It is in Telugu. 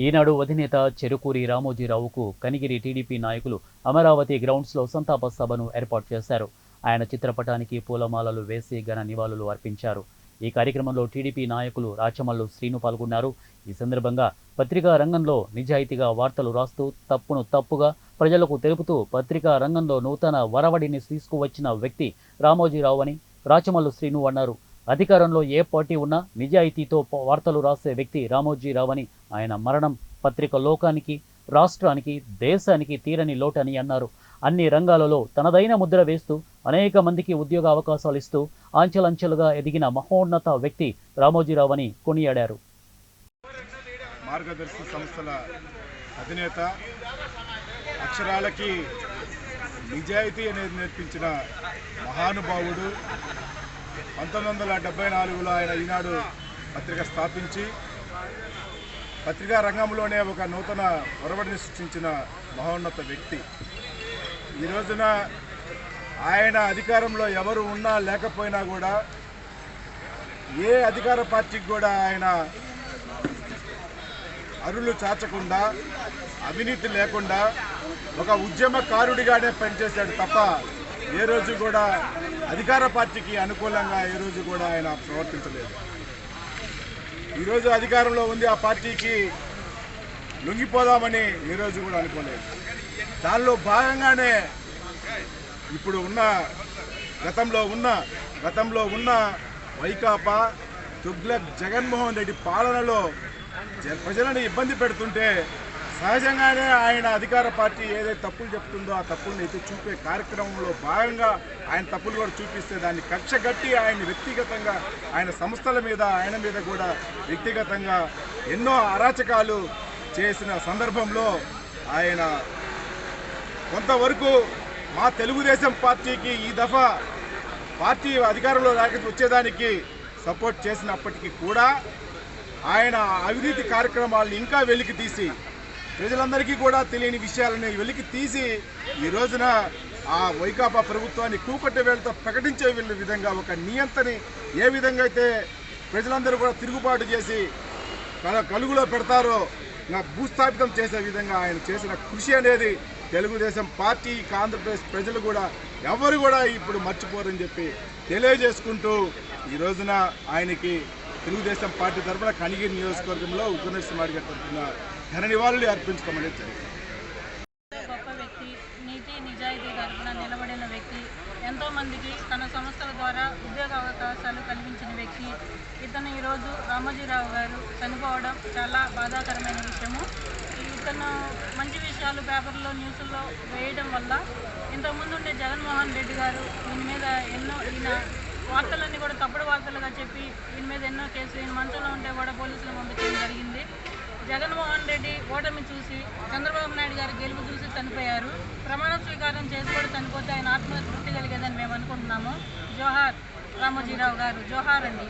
ఈనాడు అధినేత చెరుకూరి రామోజీరావుకు కనిగిరి టీడీపీ నాయకులు అమరావతి గ్రౌండ్స్లో సంతాప సభను ఏర్పాటు చేశారు. ఆయన చిత్రపటానికి పూలమాలలు వేసి ఘన నివాళులు అర్పించారు. ఈ కార్యక్రమంలో టీడీపీ నాయకులు రాచమల్లు శ్రీను పాల్గొన్నారు. ఈ సందర్భంగా పత్రికా రంగంలో నిజాయితీగా వార్తలు రాస్తూ తప్పును తప్పుగా ప్రజలకు తెలుపుతూ పత్రికా రంగంలో నూతన వరవడిని తీసుకువచ్చిన వ్యక్తి రామోజీరావు అని రాచమల్లు శ్రీను అన్నారు. అధికారంలో ఏ పార్టీ ఉన్నా నిజాయితీతో వార్తలు రాసే వ్యక్తి రామోజీరావు అని, ఆయన మరణం పత్రిక లోకానికి, రాష్ట్రానికి, దేశానికి తీరని లోటని అన్నారు. అన్ని రంగాలలో తనదైన ముద్ర వేస్తూ అనేక మందికి ఉద్యోగ అవకాశాలు ఇస్తూ అంచెలంచెలుగా ఎదిగిన మహోన్నత వ్యక్తి రామోజీరావు అని కొనియాడారు. మార్గదర్శి సంస్థల అధినేత, అక్షరాలకి నిజాయితీ అనేది నేర్పించిన మహానుభావుడు. 1974లో ఆయన ఈనాడు పత్రిక స్థాపించి పత్రికా రంగంలోనే ఒక నూతన ఒరవడిని సృష్టించిన మహోన్నత వ్యక్తి. ఈ రోజున ఆయన అధికారంలో ఎవరు ఉన్నా లేకపోయినా కూడా, ఏ అధికార పార్టీకి కూడా ఆయన అరులు చాచకుండా, అవినీతి లేకుండా ఒక ఉద్యమకారుడిగానే పనిచేశాడు తప్ప ఏ రోజు కూడా అధికార పార్టీకి అనుకూలంగా ఏ రోజు కూడా ఆయన ప్రవర్తించలేదు. ఈరోజు అధికారంలో ఉంది, ఆ పార్టీకి లొంగిపోదామని ఏ రోజు కూడా అనుకోలేదు. దానిలో భాగంగానే ఇప్పుడు గతంలో ఉన్న వైకాపా తుగ్లక్ జగన్మోహన్ రెడ్డి పాలనలో ప్రజలను ఇబ్బంది పెడుతుంటే సహజంగానే ఆయన అధికార పార్టీ ఏదైతే తప్పులు చెప్తుందో ఆ తప్పులను అయితే చూపే కార్యక్రమంలో భాగంగా ఆయన తప్పులు కూడా చూపిస్తే దాన్ని కక్షగట్టి ఆయన వ్యక్తిగతంగా, ఆయన సంస్థల మీద, ఆయన మీద కూడా వ్యక్తిగతంగా ఎన్నో అరాచకాలు చేసిన సందర్భంలో ఆయన కొంతవరకు మా తెలుగుదేశం పార్టీకి ఈ దఫా పార్టీ అధికారంలో వచ్చేదానికి సపోర్ట్ చేసినప్పటికీ కూడా ఆయన అవినీతి కార్యక్రమాలను ఇంకా వెలికి తీసి, ప్రజలందరికీ కూడా తెలియని విషయాలని వెలికి తీసి ఈ రోజున ఆ వైకాపా ప్రభుత్వాన్ని కూకట్టే వేళతో ప్రకటించే విధంగా ఒక నియంత్రని ఏ విధంగా అయితే ప్రజలందరూ కూడా తిరుగుబాటు చేసి కలుగులో పెడతారో భూస్థాపితం చేసే విధంగా ఆయన చేసిన కృషి అనేది తెలుగుదేశం పార్టీ, ఆంధ్రప్రదేశ్ ప్రజలు కూడా ఎవరు కూడా ఇప్పుడు మర్చిపోరని చెప్పి తెలియజేసుకుంటూ ఈ రోజున ఆయనకి తెలుగుదేశం పార్టీ తరఫున కనిగిరి నియోజకవర్గంలో ఉగ్రనరసింహారెడ్డి గారి తరఫున ఘన నివాళులు అర్పించడం అనేది జరిగింది. గొప్ప వ్యక్తి, నీతి నిజాయితీ తరఫున నిలబడిన వ్యక్తి, ఎంతోమందికి తన సంస్థల ద్వారా ఉద్యోగ అవకాశాలు కల్పించిన వ్యక్తి. ఇతను ఈరోజు రామోజీరావు గారు చనిపోవడం చాలా బాధాకరమైన విషయము. ఇతను మంచి విషయాలు పేపర్లో, న్యూస్లో వేయడం వల్ల ఇంతకుముందు ఉండే జగన్మోహన్ రెడ్డి గారు ఈయన మీద ఈయన వార్తలన్నీ కూడా తప్పుడు వార్తలుగా చెప్పి ఈయన మీద ఎన్నో కేసులు, ఈయన మంచంలో ఉంటే కూడా పోలీసులు పంపించడం జరిగింది. జగన్మోహన్ రెడ్డి ఓటమి చూసి, చంద్రబాబు నాయుడు గారు గెలుపు చూసి చనిపోయారు. ప్రమాణ స్వీకారం చేసి కూడా చనిపోతే ఆయన ఆత్మ తృప్తి కలిగేదని మేము అనుకుంటున్నాము. జోహార్ రామోజీరావు గారు, జోహార్ అండి.